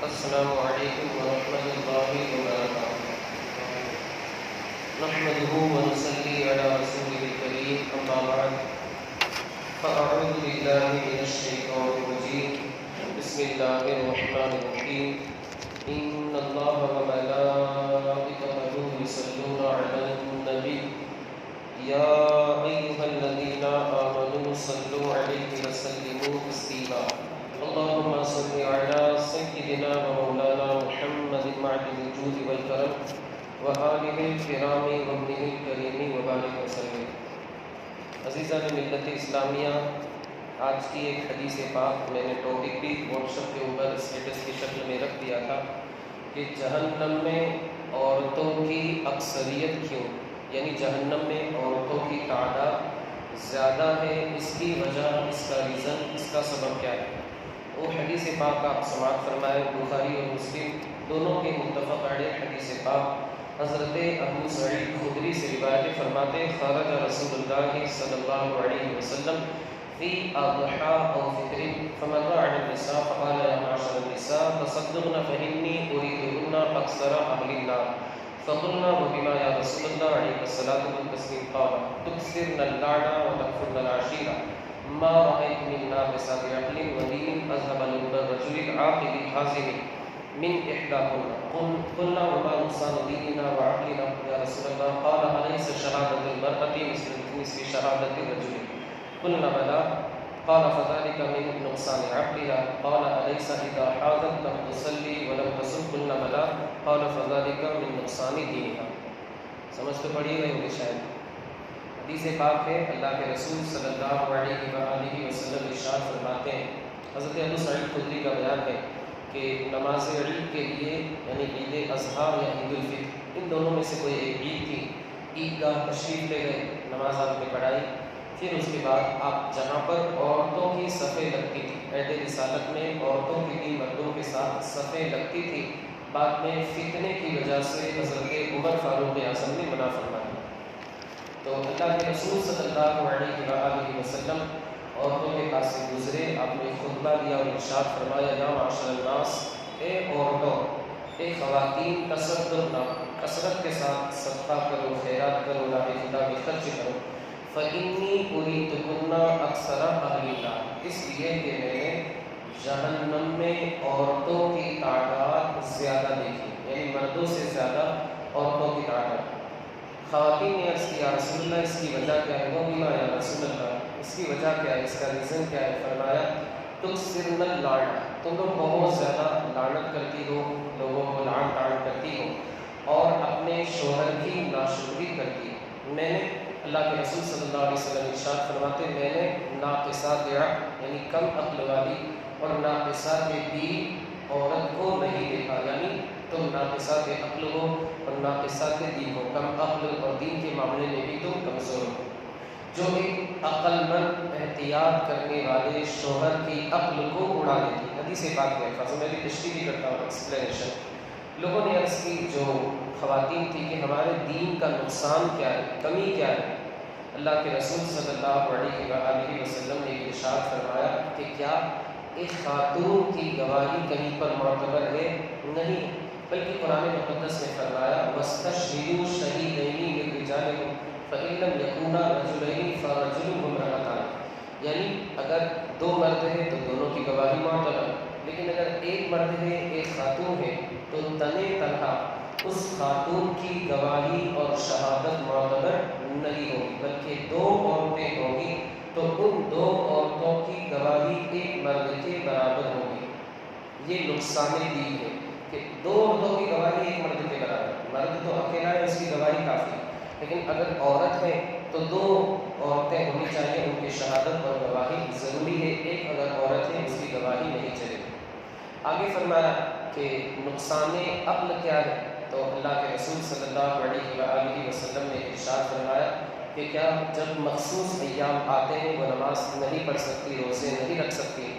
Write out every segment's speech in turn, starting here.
السلام علیکم ورحمۃ اللہ وبرکاتہ۔ نحمده ونصلي على رسوله الكريم، اما بعد فاعوذ باللہ من الشیطان الرجیم، بسم اللہ الرحمن الرحیم۔ ان اللہ وملائکته یصلون علی النبی یا ایھا الذین آمنوا صلوا علیہ وسلموا تسلیما۔ اللهم صل على سيدنا ومولانا محمد معدن الجود والكرم وآله الكرام وابنه الكريم وبارك وسلم۔ عزیزان ملت اسلامیہ، آج کی ایک حدیث پاک میں نے ٹاپک بھی واٹس ایپ کے اوپر اسٹیٹس کی شکل میں رکھ دیا تھا کہ جہنم میں عورتوں کی اکثریت کیوں، یعنی جہنم میں عورتوں کی تعداد زیادہ ہے، اس کی وجہ، اس کا ریزن، اس کا سبب کیا ہے؟ وہ حدیث پاک آپ سماعت فرمائے، بخاری اور مسلم دونوں کے متفق علیہ حدیث پاک حضرت ابو سعید خدری سے روایت فرماتے، خرج رسول اللہ صلی اللہ علیہ وسلم فی اضحیٰ او فطر فمر علی النساء فقال یا معشر النساء تصدقن فإنی أریدهن اکثر اہل النار فقلنا وبما یا رسول اللہ علیہ الصلاۃ والتسلیم قال تکثرن اللعن وتکفرن العشیرہ ما رأيت من ناقصات عقل ودين أذهب لب الرجل العاقل الحازم من إحداكن قلنا وما نقصان ديننا وعقلنا يا رسول الله قال أليس شهادة المرأة مثل شهادة الرجل قلنا بلى قال فذلك من نقصان عقلها قال أليس إذا حاضت لم تصلي ولم تصم قلنا بلى قال فذلك من نقصان دينها۔ سمجھ تو پڑی گئی ہوگی شاید۔ حدیث پاک ہے، اللہ کے رسول صلی اللہ علیہ وآلہ وسلم ارشاد فرماتے ہیں، حضرت ابو سعید خدری کا بیان ہے کہ نماز عید کے لیے، یعنی عید اضحیٰ یا عید الفطر، ان دونوں میں سے کوئی ایک عید تھی، عید گاہ تشریف لے گئے، نماز آپ نے پڑھائی، پھر اس کے بعد آپ جہاں پر عورتوں کی صفیں لگتی تھی، عہد رسالت میں عورتوں کی بھی مردوں کے ساتھ صفیں لگتی تھی، بعد میں فتنے کی وجہ سے حضرت عمر فاروق اعظم نے منع فرمایا۔ تو اللہ کے رسول صلی اللہ علیہ وآلہ وسلم عورتوں کے پاس سے گزرے، آپ نے خطبہ دیا اور ارشاد فرمایا، یا معاشر الناس، اے عورتوں، اے خواتین، کثرت کے ساتھ صدقہ کرو، خیرات کرو، راہ خدا میں خرچ کرو، فإنی أُرِیدُکُنَّ أَکثر أَہْلِ النَّارِ، اس لیے کہ میں نے جہنم میں عورتوں کی تعداد زیادہ دیکھی، یعنی مردوں سے زیادہ عورتوں کی تعداد۔ خواتین نے عرض کیا، رسول اللہ اس کی وجہ کیا ہے؟ وہ بیما یا رسول اللہ، اس کی وجہ کیا ہے، اس کا ریزن کیا ہے؟ فرمایا تکثرن اللعن، تم لوگ بہت زیادہ لعنت کرتی ہو، لوگوں کو لعن طعن کرتی ہو اور اپنے شوہر کی ناشکری کرتی ہو۔ میں نے، اللہ کے رسول صلی اللہ علیہ وسلم ارشاد فرماتے، میں نے ناقصات عقل یعنی کم عقل والی اور ناقصات دین عورت کو نہیں دیکھا، یعنی تم ناقصات عقل ہو اور ناقصات دین ہو، کم عقل اور دین کے معاملے میں بھی تم کمزور ہو۔ جو ایک عقل مند احتیاط کرنے والے شوہر کی عقل کو اڑا دیتی، حدیث پاک کے الفاظ میں بھی تشریح بھی کرتا ہوں، ایکسپلینیشن۔ لوگوں نے عرض کی، جو خواتین تھی، کہ ہمارے دین کا نقصان کیا ہے، کمی کیا ہے؟ اللہ کے رسول صلی اللہ علیہ وآلہ وسلم نے ارشاد فرمایا کہ کیا ایک خاتون کی گواہی کہیں پر معتبر ہے؟ نہیں، بلکہ قرآن مقدس نے فرمایا وَاسْتَشْهِدُوا شَهِيدَيْنِ مِن رِجَالِكُمْ فَإِن لَّمْ يَكُونَا رَجُلَيْنِ فَرَجُلٌ وَامْرَأَتَانِ، یعنی اگر دو مرد ہیں تو دونوں کی گواہی معتبر، لیکن اگر ایک مرد ہے ایک خاتون ہے تو تنے تنہا اس خاتون کی گواہی اور شہادت معتبر نہیں ہوگی، بلکہ دو عورتیں ہوں گی تو ان دو عورتوں کی گواہی ایک مرد کے برابر ہوگی۔ یہ نقصان دین ہے کہ دو عورتوں کی گواہی ایک مرد کے برابر، مرد تو اکیلا ہے، اس کی گواہی کافی ہے، لیکن اگر عورت ہے تو دو عورتیں ہونی چاہیے، ان کی شہادت اور گواہی ضروری ہے، ایک اگر عورت ہے اس کی گواہی نہیں چلے گی۔ آگے فرمایا کہ نقصان عقل کیا ہے؟ تو اللہ کے رسول صلی اللہ علیہ وآلہ وسلم نے ارشاد فرمایا کہ کیا جب مخصوص ایام آتے ہیں وہ نماز نہیں پڑھ سکتی، روزے نہیں رکھ سکتی؟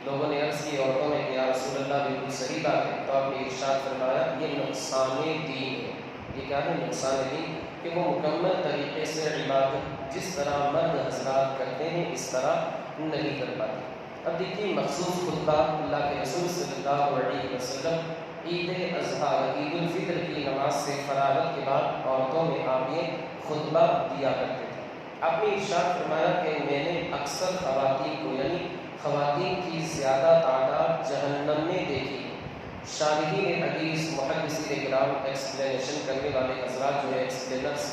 لوگوں نے عرض کی عورتوں نے کہ یا رسول اللہ بالکل صحیح بات ہے، تو آپ نے ارشاد فرمایا یہ نقصان دین ہے۔ یہ کیا ہے نقصان دین؟ کہ وہ مکمل طریقے سے عبادت جس طرح مرد حضرات کرتے ہیں اس طرح نہیں کر پاتے۔ اب دیکھیے مخصوص خطبہ اللہ کے رسول صلی اللہ علیہ وسلم عید اضحیٰ عید الفطر کی نماز سے فراغت کے بعد عورتوں میں آپ یہ خطبہ دیا کرتے تھے۔ آپ نے ارشاد فرمایا کہ میں نے اکثر خواتین کو یعنی خواتین کی زیادہ تعداد جہنم میں دیکھی۔ شارحین حدیث محدثین کرام ایکسپلینیشن کرنے والے حضرات جو ہے ایکسپلینرز،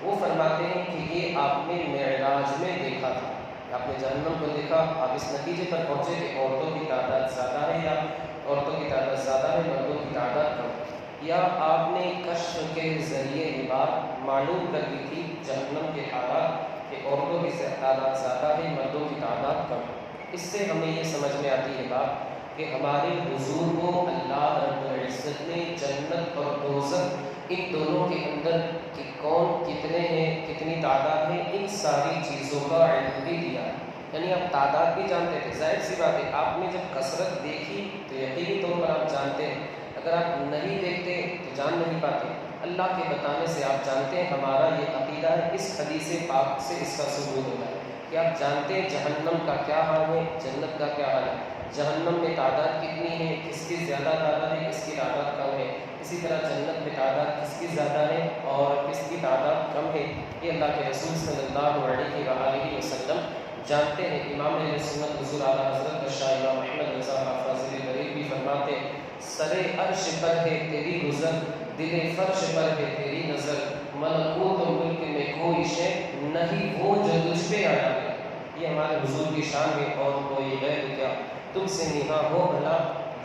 وہ فرماتے ہیں کہ یہ آپ نے معراج میں دیکھا تھا، آپ نے جہنم کو دیکھا، آپ اس نتیجے پر پہنچے کہ عورتوں کی تعداد زیادہ ہے یا عورتوں کی تعداد زیادہ ہے مردوں کی تعداد کم، یا آپ نے کشف کے ذریعے یہ بات معلوم کر دی تھی جہنم کے حالات کہ عورتوں کی تعداد زیادہ ہے مردوں کی تعداد کم۔ اس سے ہمیں یہ سمجھ میں آتی ہے بات کہ ہمارے حضور کو اللہ رب العزت نے جنت اور دوزخ ان دونوں کے اندر کہ کون کتنے ہیں، کتنی تعداد ہے، ان ساری چیزوں کا علم بھی دیا ہے۔ یعنی آپ تعداد بھی جانتے تھے، ظاہر سی بات ہے آپ نے جب کثرت دیکھی تو یقینی طور پر آپ جانتے ہیں، اگر آپ نہیں دیکھتے تو جان نہیں پاتے۔ اللہ کے بتانے سے آپ جانتے ہیں، ہمارا یہ عقیدہ ہے، اس حدیث پاک سے اس کا ثبوت ہوتا ہے کہ آپ جانتے ہیں جہنم کا کیا حال ہے، جنت کا کیا حال ہے، جہنم میں تعداد کتنی ہے، کس کی زیادہ تعداد ہے، کس کی تعداد کم ہے، اسی طرح جنت میں تعداد کس کی زیادہ ہے اور کس کی تعداد کم ہے، یہ اللہ کے رسول صلی اللہ علیہ وآلہ وسلم جانتے ہیں۔ امام اہل سنت حضور اعلیٰ حضرت شاہ امام احمد رضا حافظ غریب بھی فرماتے ہیں، سر عرش پر ہے تیری گزر، دل فرش پر ہے تیری نظر، ملکوت و ملک میں کوئی شے نہیں وہ جو تجھ پہ آیا ہے۔ یہ ہمارے حضور کی شان ہے، اور کوئی غیر کیا تم سے نہاں ہو بھلا،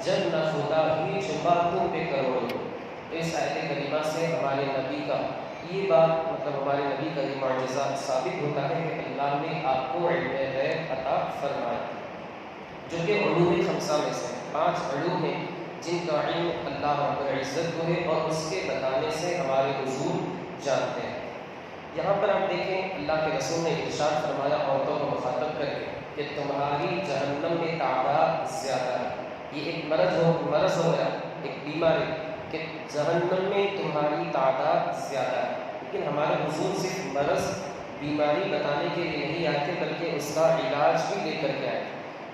جب نہ خدا ہی چھپا تم پہ کروڑ۔ تو اس آیت کریمہ سے ہمارے نبی کا یہ بات مطلب ہمارے نبی کا یہ معجزہ ثابت ہوتا ہے کہ اللہ نے آپ کو علم غیب عطا فرمایا، جو کہ علوم خمسہ میں سے 5 علوم ہیں جن کا علم اللہ رب العزت کو ہے اور اس کے بتانے سے ہمارے حضور جانتے ہیں۔ یہاں پر آپ دیکھیں اللہ کے رسول نے ارشاد فرمایا عورتوں کو مخاطب کر کے کہ تمہاری جہنم میں تعداد زیادہ ہے۔ یہ ایک مرض ہو گیا، ایک بیماری کہ جہنم میں تمہاری تعداد زیادہ ہے، لیکن ہمارے حضور صرف مرض بیماری بتانے کے لیے نہیں آتے بلکہ اس کا علاج بھی لے کر کے آئے۔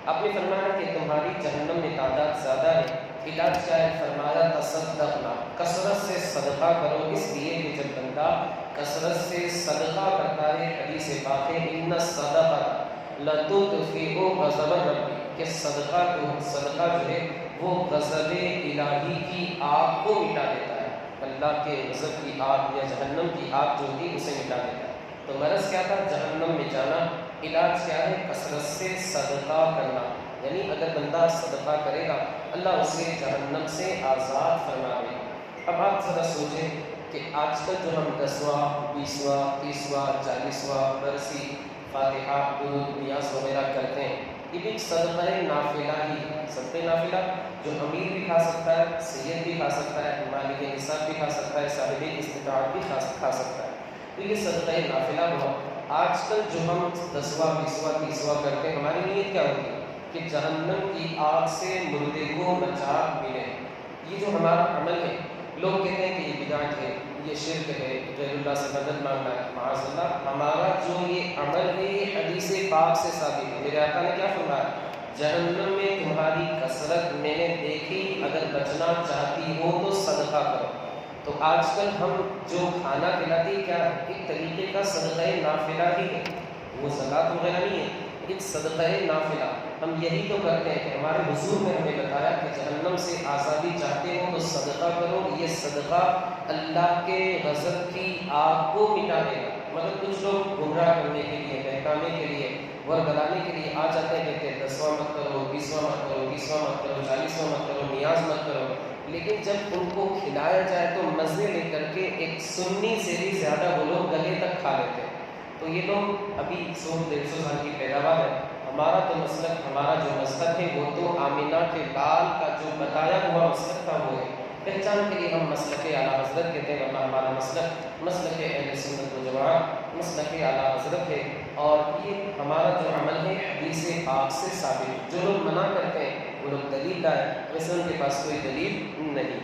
آپ نے فرمایا کہ تمہاری جہنم میں تعداد زیادہ ہے، علاج کیا ہے؟ فرمایا تصدقنا، کثرت سے صدقہ کرو، اس لیے کہ جب بندہ کثرت سے صدقہ کرتا ہے، حدیث پاک ہے ان الصدقۃ لتطفئ غضب ربی، کہ صدقہ جو ہے وہ غضب الہی کی آگ کو مٹا دیتا ہے، اللہ کے غضب کی آگ یا جہنم کی آگ جو ہوتی ہے اسے مٹا دیتا ہے۔ تو مرض کیا تھا؟ جہنم میں جانا۔ علاج کیا ہے؟ کثرت سے صدقہ کرنا، یعنی اگر بندہ صدقہ کرے گا اللہ اسے جہنم سے آزاد فرما دے گا۔ اب آپ ذرا سوچیں کہ آج کل جو ہم 10واں 20واں 30واں 40واں برسی فاتحہ درود نیاز وغیرہ کرتے ہیں، یہ بھی صدقہ نافلہ ہی ہے۔ صدقہ نافلہ جو امیر بھی کھا سکتا ہے، سید بھی کھا سکتا ہے، مالک نصاب بھی کھا سکتا ہے، صاحب استطاعت بھی کھا سکتا ہے، تو یہ صدقہ نافلہ ہوا۔ آج کل جو ہم 10واں 20واں 30واں کرتے ہیں، ہماری نیت کیا ہوتی ہے کہ جہنم کی آگ سے مردے کو نجات ملے۔ یہ جو ہمارا عمل ہے، لوگ کہتے ہیں کہ یہ بدعت ہے، یہ شرک ہے، غیر اللہ سے مدد مانگنا ہے، معاذ اللہ۔ ہمارا جو یہ عمل ہے یہ حدیث پاک سے ثابت ہے۔ میرے آقا نے کیا فرمایا؟ جہنم میں تمہاری کثرت میں نے دیکھی، اگر بچنا چاہتی ہو تو صدقہ کرو۔ تو آج کل ہم جو کھانا کھلاتے ہیں کیا ہے؟ ایک طریقے کا صدقہ نافلہ ہی ہے، وہ زکوٰۃ وغیرہ نہیں ہے، ایک صدقہ نافلہ۔ ہم یہی تو کرتے ہیں کہ ہمارے حضور نے ہمیں بتایا کہ جہنم سے آزادی چاہتے ہو تو صدقہ کرو، یہ صدقہ اللہ کے غضب کی آگ کو مٹا دے گا۔ مگر کچھ لوگ گمراہ کرنے کے لیے، بہکانے کے لیے، ورگلانے کے لیے آ جاتے ہیں، کہتے ہیں 10واں مت کرو، 20واں مت کرو، 20واں مت کرو، 40واں مت کرو، نیاز مت کرو، لیکن جب ان کو کھلایا جائے تو مزے لے کر کے ایک سنی سے بھی زیادہ وہ لوگ گلے تک کھا لیتے ہیں۔ تو یہ لوگ ابھی 100-150 سال کی پیداوار ہے۔ ہمارا تو مسلک، ہمارا جو مذہب ہے وہ تو آمینہ کے لال کا جو بتایا ہوا مسلک تھا وہ ہے۔ پہچان کے لیے ہم مسلک اعلیٰ حضرت کہتے ہیں، ورنہ ہمارا مسلک اہل سنت و جماعت مسلک اعلیٰ حضرت ہے، اور یہ ہمارا جو عمل ہے حدیث پاک سے ثابت ہے۔ جو لوگ منع کرتے ہیں وہ لوگ دلیل لائے، ویسے ان کے پاس کوئی دلیل نہیں۔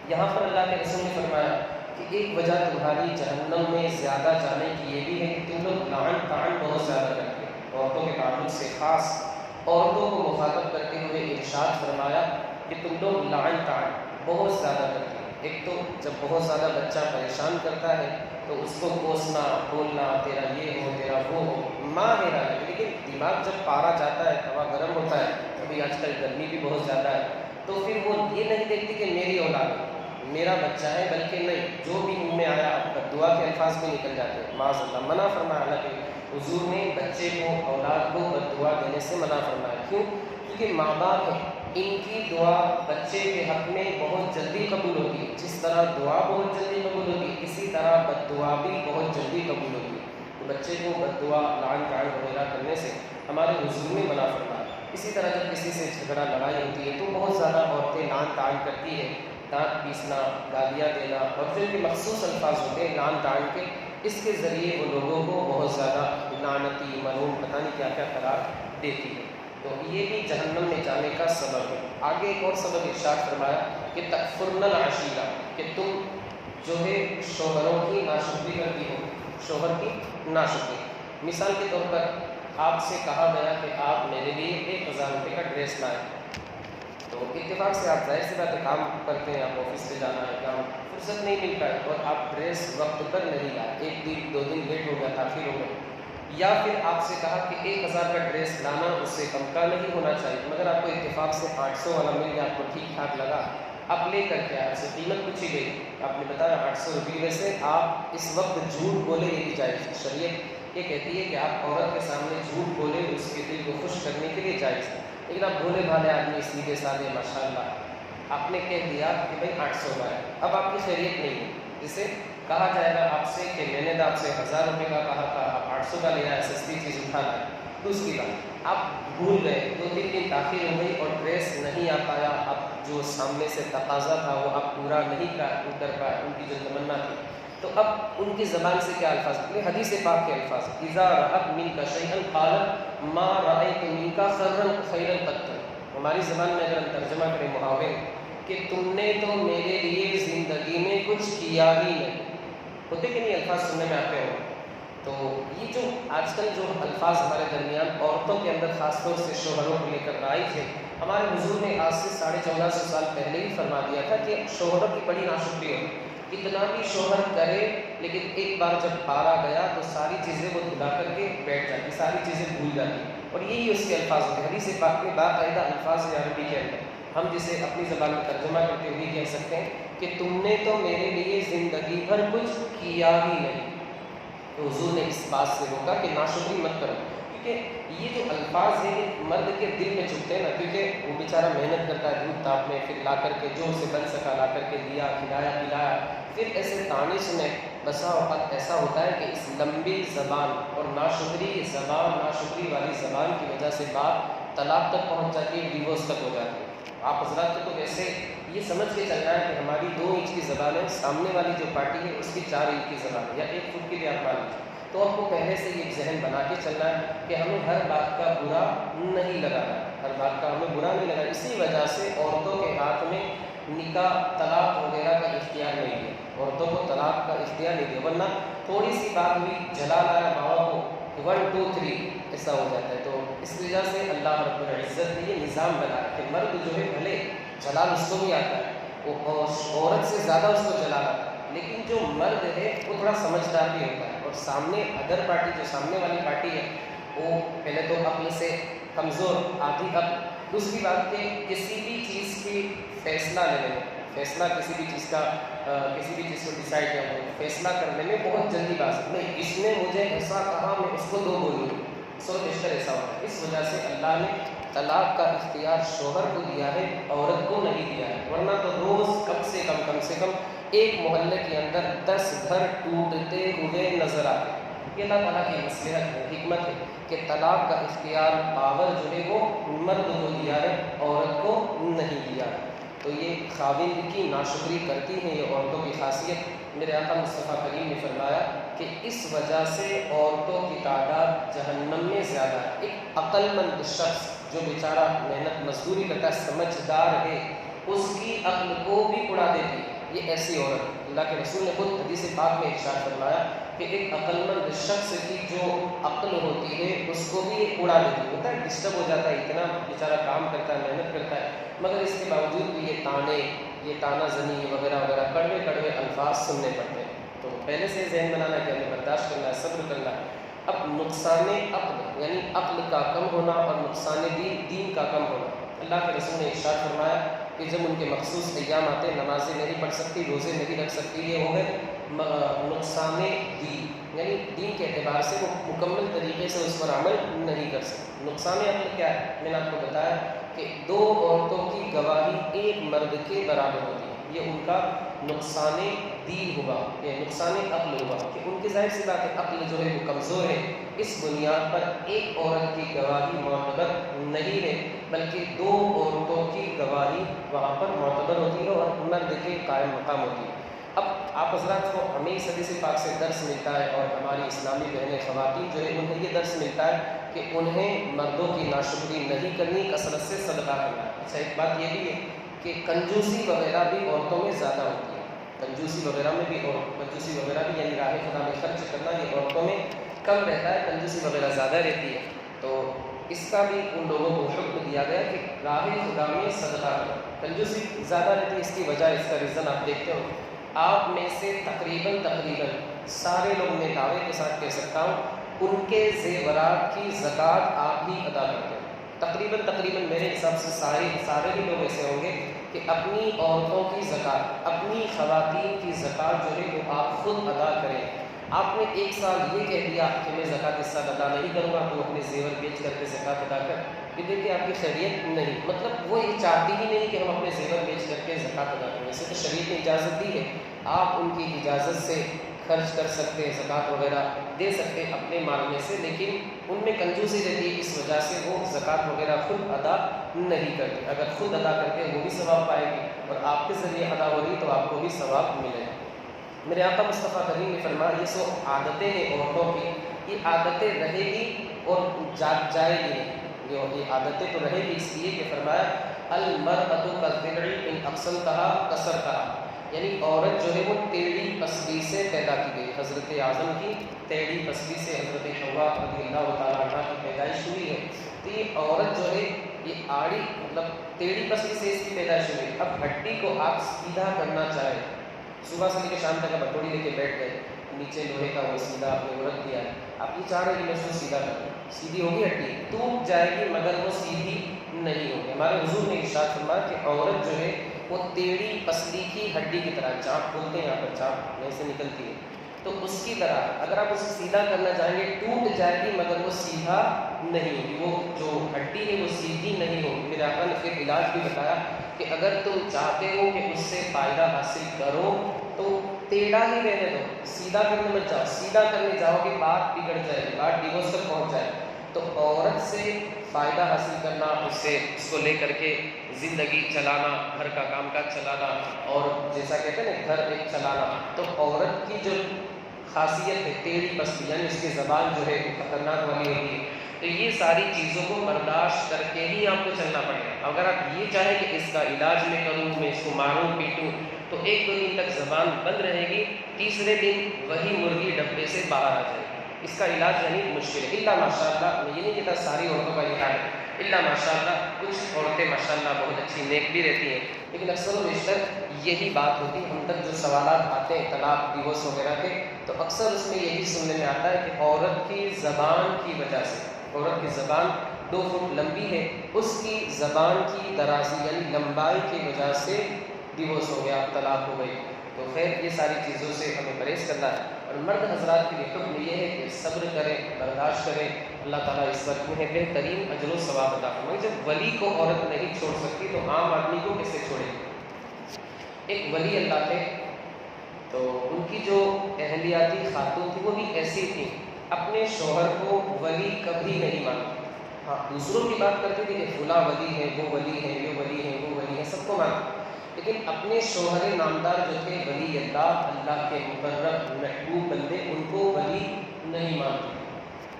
یہاں پر اللہ کے رسول نے فرمایا کہ ایک وجہ تمہاری جہنم میں زیادہ جانے کی یہ بھی ہے کہ تم لوگ لعن طعن بہت زیادہ کرتے ہیں، عورتوں کے تعلق سے خاص عورتوں کو مخاطب کرتے ہوئے ارشاد فرمایا کہ تم لوگ لعن طعن بہت زیادہ کرتے ہیں۔ ایک تو جب بہت زیادہ بچہ پریشان کرتا ہے تو اس کو کوسنا بولنا، تیرا یہ ہو تیرا وہ ہو، ماہر ہے، لیکن دماغ جب پارا جاتا ہے، توا گرم ہوتا ہے، ابھی آج کل گرمی بھی بہت زیادہ ہے، تو پھر وہ یہ نہیں دیکھتی کہ میری اولاد ہے، میرا بچہ ہے، بلکہ نہیں، جو بھی منہ میں آیا دعا کے الفاظ بھی نکل جاتے ہیں، معاذ اللہ، منع فرمایا اللہ کے حضور نے بچے کو، اولاد کو دعا دینے سے منع فرمایا۔ کیوں؟ کیونکہ ماں باپ ان کی دعا بچے کے حق میں بہت جلدی قبول ہوتی ہے۔ جس طرح دعا بہت جلدی قبول ہوتی ہے، اسی طرح بد دعا بھی بہت جلدی قبول ہوتی ہے۔ تو بچے کو بد دعا، لعن طعن وغیرہ کرنے سے ہمارے حضور نے منع فرمایا۔ اسی طرح جب کسی سے جھگڑا لڑائی ہوتی ہے تو بہت زیادہ عورتیں لعن طعن کرتی ہیں، دانت پیسنا، گالیاں دینا، اور پھر بھی مخصوص الفاظ ہوتے ہیں لعن طعن کے، اس کے ذریعے وہ لوگوں کو بہت زیادہ لعنتی، ملعون، پتہ نہیں کیا کیا قرار دیتی ہے۔ تو یہ بھی جہنم میں جانے کا سبب ہے۔ آگے ایک اور سبب ارشاد فرمایا کہ تکفرن العشیرہ، کہ تم جو ہے شوہروں کی ناشکری کرتی ہو، شوہر کی ناشکری۔ مثال کے طور پر آپ سے کہا گیا کہ آپ میرے لیے 1000 روپے کا ڈریس لائیں، تو اتفاق سے آپ ظاہر سی بات ہے کام کرتے ہیں، آپ آفس پہ جانا ہے، کام فرصت نہیں مل پائے اور آپ ڈریس وقت پر نہیں لائے، 1 دن 2 دن لیٹ ہو گیا، تاخیر ہو گئی، یا پھر آپ سے کہا کہ 1000 کا ڈریس لانا اس سے کم کا نہیں ہونا چاہیے، مگر آپ کو اتفاق سے 800 والا مل گیا، آپ کو ٹھیک ٹھاک لگا، آپ لے کر کے آپ سے قیمت پوچھی گئی، آپ نے بتایا 800 روپئے میں سے آپ اس وقت جھوٹ بولے، یہ بھی جائز ہے۔ شریعت یہ کہتی ہے کہ آپ عورت کے سامنے جھوٹ بولے، اس کے دل کو خوش کرنے کے لیے جائز ہے، لیکن آپ بھولے بھالے آدمی، سیدھے سادھے، ماشاء اللہ، آپ نے کہہ دیا کہ بھائی 800 کا ہے، اب آپ کی خیریت نہیں ہے، جسے کہا جائے گا آپ سے کہ میں نے تو آپ سے 1000 روپے کا کہا تھا، آپ 800 کا لے آئے، سستی چیز اٹھا لائے۔ دوسری بات، آپ بھول گئے، 2-3 دن تاخیر ہو گئی اور ڈریس نہیں آ پایا، اب جو سامنے سے تقاضا تھا وہ آپ پورا نہیں کر پائے، ان کی جو تمنا تھی، تو اب ان کی زبان سے کیا الفاظ نکلے؟ حدیث پاک کے الفاظ، اذا رأت منک شیئا قالت ما رأیت منک خیرا قط۔ ہماری زبان میں اگر ہم ترجمہ کریں محاورے کہ تم نے تو میرے لیے زندگی میں کچھ کیا ہی نہیں، ہوتے کہ نہیں الفاظ سننے میں آتے ہوں؟ تو یہ جو آج کل جو الفاظ ہمارے درمیان عورتوں کے اندر خاص طور سے شوہروں کو لے کر رائج ہے، ہمارے حضور نے آج سے 1450 سال پہلے ہی فرما دیا تھا کہ شوہروں کی بڑی ناشکری ہو، کتنا بھی شوہر کرے لیکن ایک بار جب پارا گیا تو ساری چیزیں وہ بھلا کر کے بیٹھ جاتی، ساری چیزیں بھول جاتی، اور یہی اس کے الفاظ ہوتے ہیں۔ حدیث پاک میں باقاعدہ الفاظ ہیں عربی کے اندر، ہم جسے اپنی زبان میں ترجمہ کرتے ہوئے کہہ سکتے ہیں کہ تم نے تو میرے لیے زندگی بھر کچھ کیا ہی نہیں۔ تو حضور نے اس بات سے روکا کہ ناشکری مت کرو، کیونکہ یہ جو الفاظ ہیں یہ مرد کے دل میں چبھتے ہیں نا، کیونکہ وہ بیچارہ محنت کرتا ہے دودھ تاپ میں، پھر لا کر کے جو اسے بن سکا لا کر کے دیا، کھلایا پلایا، پھر ایسے تانش میں بسا اوقات ایسا ہوتا ہے کہ اس لمبی زبان اور ناشکری زبان، ناشکری والی زبان کی وجہ سے بات طلاق تک پہنچ جاتی ہے، ڈیورس تک ہو جاتی ہے۔ آپ حضرات کو تو ویسے یہ سمجھ کے چلنا ہے کہ ہماری 2 انچ کی زبان ہے، سامنے والی جو پارٹی ہے اس کی 4 انچ کی زبان ہے، یا 1 فٹ کے لیے آپ مان لیجیے، تو آپ کو پہلے سے یہ ذہن بنا کے چلنا ہے کہ ہمیں ہر بات کا برا نہیں لگانا، ہر بات کا ہمیں برا نہیں لگانا۔ اسی وجہ سے عورتوں کے ہاتھ میں نکاح، طلاق وغیرہ کا اختیار نہیں دیا، عورتوں کو طلاق کا اختیار نہیں دیا، ورنہ تھوڑی سی بات ہوئی، جلا لایا ماما کو، 1 2 3 ایسا ہو جاتا ہے۔ تو اس وجہ سے اللہ رب العزت نے یہ نظام بنایا کہ مرد جو ہے بھلے جلال اس کو بھی آتا ہے، وہ عورت سے زیادہ اس کو جلال آتا ہے، لیکن جو مرد ہے وہ تھوڑا سمجھدار بھی ہوتا ہے، اور سامنے ادر پارٹی، جو سامنے والی پارٹی ہے، وہ پہلے تو عقل سے کمزور، آدھی عقل، دوسری بات کہ کسی بھی چیز کی فیصلہ لینے میں، فیصلہ کسی بھی چیز کا کسی بھی چیز کو ڈیسائیڈ کرنے میں، فیصلہ کرنے میں بہت جلدی باز، نہیں اس نے مجھے ایسا کہا میں اس کو 2 بولوں، سو بیشتر ایسا ہوتا ہے۔ اس وجہ سے اللہ نے طلاق کا اختیار شوہر کو دیا ہے، عورت کو نہیں دیا ہے، ورنہ تو روز کم سے کم ایک محلے کے اندر 10 گھر ٹوٹتے ہوئے نظر آتے ہیں۔ یہ اللہ تعالیٰ کی مصلحت ہے، حکمت ہے کہ طلاق کا اختیار، پاور جو ہے وہ مرد کو دیا ہے، عورت کو نہیں دیا ہے۔ تو یہ خاوند کی ناشکری کرتی ہیں، یہ عورتوں کی خاصیت۔ میرے آقا مصطفیٰ کریم نے فرمایا کہ اس وجہ سے عورتوں کی تعداد جہنم میں زیادہ ہے۔ ایک عقل مند شخص جو بیچارہ محنت مزدوری کرتا ہے، سمجھدار ہے، اس کی عقل کو بھی اڑا دیتی ہے یہ ایسی عورت۔ اللہ کے رسول نے خود حدیث پاک میں ارشاد فرمایا کہ کہ ایک عقلمند شخص کی جو عقل ہوتی ہے اس کو بھی یہ اڑا دیتی ہوتا ہے، ڈسٹرب ہو جاتا ہے، اتنا بیچارہ کام کرتا ہے، محنت کرتا ہے، مگر اس کے باوجود بھی یہ تانے، یہ تانا زنی وغیرہ وغیرہ کڑوے کڑوے الفاظ سننے پڑتے ہیں۔ تو پہلے سے ذہن بنانا کہ ہمیں برداشت کرنا ہے، صبر کرنا ہے۔ اب نقصان عقل یعنی عقل کا کم ہونا اور نقصان دین کا کم ہونا، اللہ کے رسول نے ارشاد فرمایا کہ جب ان کے مخصوص ایام آتے نمازیں نہیں پڑھ سکتی، روزے نہیں رکھ سکتی، یہ ہو گئے نقصان دین، یعنی دین کے اعتبار سے وہ مکمل طریقے سے اس پر عمل نہیں کر سکتے۔ نقصان عقل کیا ہے؟ میں نے آپ کو بتایا کہ 2 عورتوں کی گواہی ایک مرد کے برابر ہوتی ہے، یہ ان کا نقصان دین ہوا، یہ نقصان عقل ہوا کہ ان کی ظاہر سی بات ہے عقل جو ہے وہ کمزور ہے، اس بنیاد پر ایک عورت کی گواہی معتبر نہیں ہے، بلکہ 2 عورتوں کی گواہی وہاں پر معتبر ہوتی ہے اور مرد کے قائم مقام ہوتی ہے۔ اب آپ حضرات کو ہمیں اس حدیث پاک سے درس ملتا ہے اور ہماری اسلامی بہنیں خواتین جو ہے انہیں یہ درس ملتا ہے کہ انہیں مردوں کی ناشکری نہیں کرنی، کثرت سے صدقہ کرنا۔ اچھا ایک بات یہ بھی ہے کہ کنجوسی وغیرہ بھی عورتوں میں زیادہ ہوتی ہے، کنجوسی وغیرہ میں بھی، اور کنجوسی وغیرہ بھی یعنی راہ خدا میں خرچ کرنا یہ عورتوں میں کم رہتا ہے، کنجوسی وغیرہ زیادہ رہتی ہے۔ تو اس کا بھی ان لوگوں کو حکم دیا گیا کہ راہ خدا میں صدقہ کرو۔ کنجوسی زیادہ رہتی ہے، اس کی وجہ، اس کا ریزن آپ دیکھتے ہو، آپ میں سے تقریباً سارے لوگ میں دعوے کے ساتھ کہہ سکتا ہوں ان کے زیورات کی زکوٰۃ آپ ہی ادا کرتے ہیں۔ تقریباً میرے حساب سے سارے ہی لوگ ایسے ہوں گے کہ اپنی عورتوں کی زکوٰۃ، اپنی خواتین کی زکوٰۃ جو ہے وہ آپ خود ادا کریں۔ آپ نے ایک سال یہ کہہ دیا کہ میں زکوٰۃ اس سال ادا نہیں کروں گا، تو اپنے زیور بیچ کر کے زکوٰۃ ادا کر، یہ دیکھیے آپ کی خیریت نہیں، مطلب وہ یہ چاہتی ہی نہیں کہ ہم اپنے زیور بیچ کر کے زکوٰۃ ادا کریں۔ ویسے تو شریعت نے اجازت دی ہے، آپ ان کی اجازت سے خرچ کر سکتے ہیں، زکوٰۃ وغیرہ دے سکتے ہیں اپنے مال میں سے، لیکن ان میں کنجوسی رہتی ہے، اس وجہ سے وہ زکوٰۃ وغیرہ خود ادا نہیں کرتے۔ اگر خود ادا کرتے ہیں وہ بھی ثواب پائیں گے، اور آپ کے ذریعے ادا ہو رہی تو آپ کو بھی ثواب ملے گا۔ میرے آقا مصطفیٰ کریم نے فرمایا یہ سو عادتیں ہیں عورتوں کی، یہ عادتیں رہے گی اور جائے گی نہیں، یہ عادتیں تو رہے گی، اس لیے کہ فرمایا المرأۃ کالضلع ان اقسمتها کسرتها، یعنی عورت جو ہے وہ ٹیڑھی پسلی سے پیدا کی گئی۔ حضرت اعظم کی ٹیڑھی پسلی سے حضرت حوا رضی اللہ تعالیٰ عنہ کی پیدائش ہوئی ہے۔ تو یہ عورت جو ہے یہ آڑی مطلب ٹیڑھی پسلی سے اس کی پیدائش ہوئی۔ اب ہڈی کو آپ سیدھا کرنا چاہیں، صبح سے لے کے شام تک آپ ہتھوڑی لے کے بیٹھ گئے، نیچے لوہے کا وہ سیدھا آپ نے رکھ دیا ہے، آپ یہ چاہ رہے کہ میں اس کو سیدھا کروں، سیدھی ہوگی ہڈی؟ ٹوٹ جائے گی مگر وہ سیدھی نہیں ہوگی۔ ہمارے حضور نے ارشاد فرمایا کہ عورت جو ہے وہ ٹیڑھی پسلی کی ہڈی کی طرح، چاپ بولتے ہیں یہاں پر، چاپ میں سے نکلتی ہے، تو اس کی طرح اگر آپ اسے سیدھا کرنا چاہیں گے ٹوٹ جائے گی مگر وہ سیدھا نہیں ہوگی، وہ جو ہڈی ہے وہ سیدھی نہیں ہوگی۔ میرے آقا نے پھر علاج بھی بتایا کہ اگر تم چاہتے ہو کہ اس سے فائدہ حاصل کرو تو ٹیڑھا ہی رہنے دو، سیدھا کرنے مت جاؤ، سیدھا کرنے جاؤ گے بات بگڑ جائے گی، بات ڈیوورس تک پہنچ جائے گی۔ تو عورت سے فائدہ حاصل کرنا، اس کو لے کر کے زندگی چلانا، گھر کا کام کاج چلانا، اور جیسا کہتے ہیں نا گھر ایک چلانا، تو عورت کی جو خاصیت ہے ٹیڑھی پسلی، یعنی اس کی زبان جو ہے خطرناک والی ہوتی ہے، تو یہ ساری چیزوں کو برداشت کر کے ہی آپ کو چلنا پڑے گا۔ اگر آپ یہ چاہیں کہ اس کا علاج میں کروں، میں اس کو ماروں پیٹوں، تو 1-2 دن تک زبان بند رہے گی، تیسرے دن وہی مرغی ڈبے سے باہر آ جائے گی۔ اس کا علاج یعنی مشکل ہے، الا ماشاء اللہ، میں یہ نہیں کہتا ساری عورتوں کا علاج ہے، الا ماشاء اللہ کچھ عورتیں ماشاء اللہ بہت اچھی نیک بھی رہتی ہیں، لیکن اکثر و بیشتر یہی بات ہوتی ہے۔ ہم تک جو سوالات آتے ہیں طلاق ڈیورس وغیرہ کے، تو اکثر اس میں یہی سننے میں آتا ہے کہ عورت کی زبان کی وجہ سے، عورت کی زبان 2 فٹ لمبی ہے، اس کی زبان کی درازی یعنی لمبائی کی وجہ سے ڈیورس ہو گیا، طلاق ہو گئی۔ تو خیر یہ ساری چیزوں سے ہمیں پرہیز کرنا ہے، اور مرد حضرات کے لیے حکم یہ ہے کہ صبر کریں، برداشت کریں، اللہ تعالیٰ اس پر انہیں بہترین اجر و ثواب عطا فرمائے۔ جب ولی کو عورت نہیں چھوڑ سکتی تو عام آدمی کو کیسے چھوڑے گی؟ ایک ولی اللہ تھے، تو ان کی جو اہلیاتی خاتون تھی وہ بھی ایسی تھی، اپنے شوہر کو ولی کبھی نہیں مانتی، ہاں دوسروں کی بات کرتی تھی کہ فلاں ولی ہے، وہ ولی ہے، یہ ولی ہے، وہ ولی ہے، سب کو مانتی، لیکن اپنے شوہر نامدار جو تھے ولی اللہ، اللہ کے مقرب محبوب بندے، ان کو ولی نہیں مانتے۔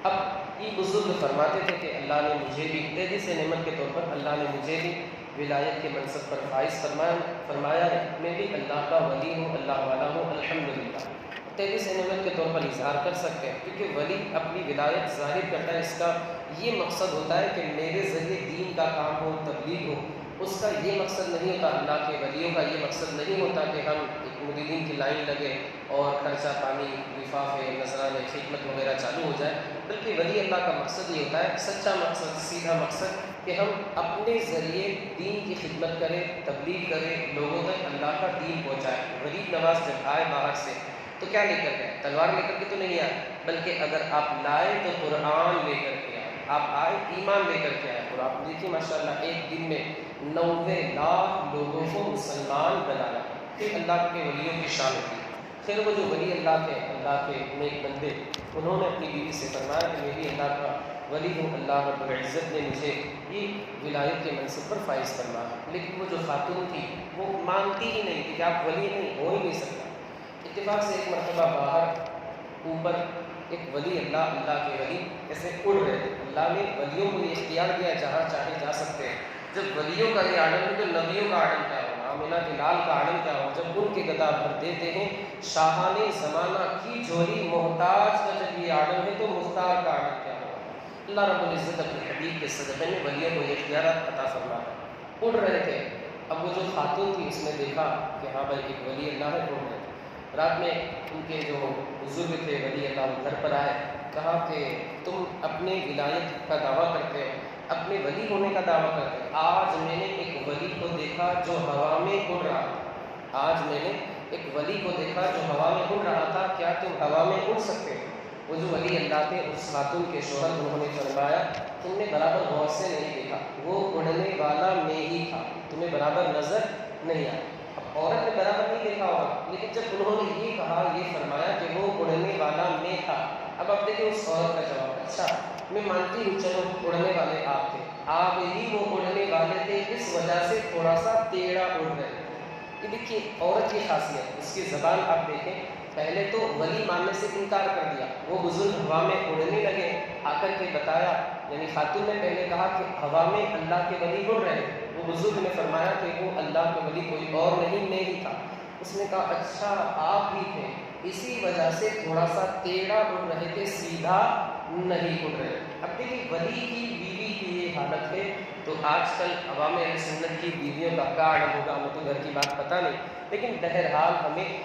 اب یہ بزرگ فرماتے تھے کہ اللہ نے مجھے بھی تیزی سے نعمت کے طور پر اللہ نے مجھے بھی ولایت کے منصب پر فائز فرمایا ہے، میں بھی اللہ کا ولی ہوں، اللہ والا ہوں، الحمدللہ۔ تیری سے نعمت کے طور پر اظہار کر سکتے ہیں، کیونکہ ولی اپنی ولایت ظاہر کرتا ہے، اس کا یہ مقصد ہوتا ہے کہ میرے ذریعے دین کا کام ہو، تبلیغ ہو۔ اس کا یہ مقصد نہیں ہوتا، اللہ کے ولیوں کا یہ مقصد نہیں ہوتا کہ ہم ایک مریدین کی لائن لگے اور خرچہ پانی، لفافے، نذرانے، خدمت وغیرہ چالو ہو جائے، بلکہ ولی اللہ کا مقصد یہ ہوتا ہے، سچا مقصد، سیدھا مقصد، کہ ہم اپنے ذریعے دین کی خدمت کریں، تبلیغ کریں، لوگوں تک اللہ کا دین پہنچائے۔ غریب نواز جب آئے باہر سے تو کیا لے کر گئے؟ تلوار لے کر کے تو نہیں آئے، بلکہ اگر آپ لائے تو قرآن لے کر کے آئے، آپ آئے ایمان لے کر کے آئے۔ اور آپ دیکھیے ماشاءاللہ ایک دن میں 90 لاکھ لوگوں کو مسلمان بنایا۔ پھر اللہ کے ولیوں کی شان ہوتی ہے۔ پھر وہ جو ولی اللہ کے نیک بندے، انہوں نے اپنی بیوی سے فرمایا کہ میں بھی اللہ کا ولی ہوں، اللہ رب العزت نے مجھے یہ ولایت کے منصب پر فائز فرمایا۔ لیکن وہ جو خاتون تھی وہ مانتی ہی نہیں تھی کہ آپ ولی نہیں ہو ہی نہیں سکتا۔ اتفاق سے ایک مرتبہ باہر اوپر ایک ولی اللہ کے ولی ایسے اڑ رہے تھے۔ اللہ نے ولیوں کو یہ اختیار دیا جہاں چاہے جا سکتے ہیں۔ جب ولیوں کا یہ عالم ہے تو نبیوں کا عالم کیا ہوگا، آمنہ کے لال کا عالم کیا ہوگا جب ان کے گدا بھر دیتے ہیں۔ شاہان زمانہ کی جولی محتاج کا جب یہ عالم ہے تو مختار کا عالم کیا ہوگا۔ اللہ رب العزت اپنے حبیب کے صدقے میں ولیوں کو یہ اختیارات عطا فرمایا۔ اڑ رہے تھے، اب وہ جو خاتون تھی اس نے دیکھا کہ ہاں بھائی ایک ولی اللہ ہے، اڑ رہے تھے۔ رات میں ان کے جو بزرگ تھے ولی اللہ وہ گھر پر آئے، کہا کہ تم اپنے ولایت کا دعویٰ کرتے ہو، اپنے ولی ہونے کا دعویٰ کرتے ہو، آج میں نے ایک ولی کو دیکھا جو ہوا میں اڑ رہا تھا، آج میں نے ایک ولی کو دیکھا جو ہوا میں اڑ رہا تھا، کیا تم ہوا میں اڑ سکتے ہو؟ وہ جو ولی اللہ تھے اس خاتون کے شوہر انہوں نے فرمایا تم نے برابر غور سے نہیں دیکھا، وہ اڑنے والا میں ہی تھا، تمہیں برابر نظر نہیں آیا۔ اب عورت نے برابر نہیں دیکھا ہوگا، لیکن جب انہوں نے یہ کہا، یہ فرمایا کہ وہ اڑنے والا میں تھا، اب آپ دیکھیں اس عورت کا جواب، اچھا میں مانتی ہوں چلو اڑنے والے آپ تھے، آپ ہی وہ اڑنے والے تھے، اس وجہ سے تھوڑا سا ٹیڑھا اڑ رہے تھے۔ یہ دیکھیے عورت کی خاصیت، اس کی زبان آپ دیکھیں، پہلے تو ولی ماننے سے انکار کر دیا، وہ بزرگ ہوا میں اڑنے لگے، آ کر کے بتایا، یعنی خاتون نے پہلے کہا کہ ہوا میں اللہ کے ولی اڑ رہے ہیں، وہ بزرگ نے فرمایا کہ وہ اللہ کا ولی کوئی اور نہیں، میں ہی تھا۔ اس نے کہا اچھا آپ ہی تھے، اسی وجہ سے تھوڑا سا ٹیڑھا اڑ رہے تھے، سیدھا نہیں اڑ رہے۔ اب دیکھیے ولی کی بیوی کی یہ حالت ہے، تو آج کل عوام اہل سنت کی بیویوں کا کیا عالم ہوگا، ہمیں تو گھر کی بات پتہ نہیں، لیکن بہرحال ہمیں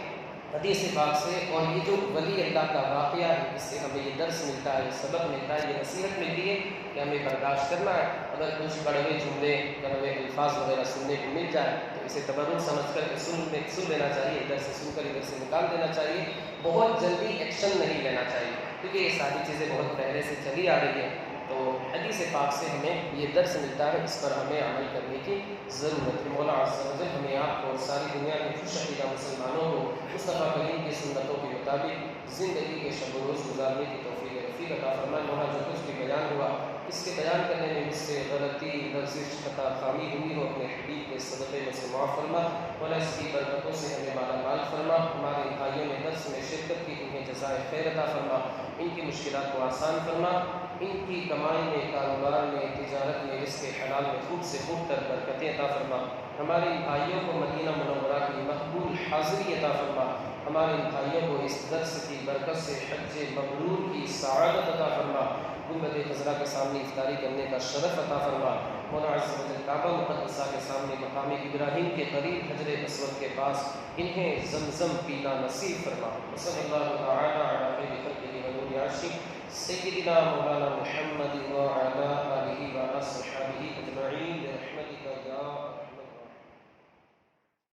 حدیث پاک سے اور یہ جو ولی اللہ کا واقعہ ہے اس سے ہمیں یہ درس ملتا ہے، سبق ملتا ہے، یہ نصیحت ملتی ہے کہ ہمیں برداشت کرنا ہے۔ اگر کچھ کڑوے جملے، کڑوے الفاظ وغیرہ سننے کو مل جائے تو اسے تبرک سمجھ کر کے سن لینا چاہیے، ادھر سے سن کر ادھر سے نکال دینا چاہیے، بہت جلدی ایکشن نہیں لینا چاہیے، کیونکہ یہ ساری چیزیں بہت پہلے سے چلی آ رہی ہیں۔ تو حدیث پاک سے ہمیں یہ درس ملتا ہے، اس پر ہمیں عمل کرنے کی ضرورت ہے۔ مولا عز و جل ہمیں آپ کو اور ساری دنیا کے خوش عقیدہ مسلمانوں کو مصطفیٰ کریم کی سنتوں کے مطابق زندگی کے شب و روز گزارنے کی توفیق رفیق عطا فرمائے۔ مولا جو کچھ بھی بیان ہوا اس کے بیان کرنے میں مجھ سے غلطی، لفظ، خطا، خامی ہوئی ہو، اپنے حبیب کے صدقے میں سے معاف فرما۔ مولا اس کی برکتوں سے ہمیں مالا مال فرما، ہمارے بھائیوں میں درس میں شرکت کی انہیں جزائے خیر عطا فرما، ان کی مشکلات کو آسان فرما، ان کی کمائی میں، کاروبار میں، تجارت میں، رزق حلال میں خوب سے خوب تر برکتیں عطا فرما۔ ہمارے بھائیوں کو مدینہ منورہ کی مقبول حاضری عطا فرما، ہمارے بھائیوں کو اس درس کی برکت سے حج مبرور کی سعادت عطا فرما، گنبد خضرا کے سامنے افطاری کرنے کا شرف عطا فرما۔ مولا عز و جل کعبہ مقدسہ کے سامنے مقام ابراہیم کے قریب حجر اسود کے پاس انہیں زمزم پینا نصیب فرما۔ صلی اللہ تعالی علی خیر خلقہ و نور عرشہ سیدنا مولانا محمد وعلی آلہ و اصحابہ اجمعین برحمتک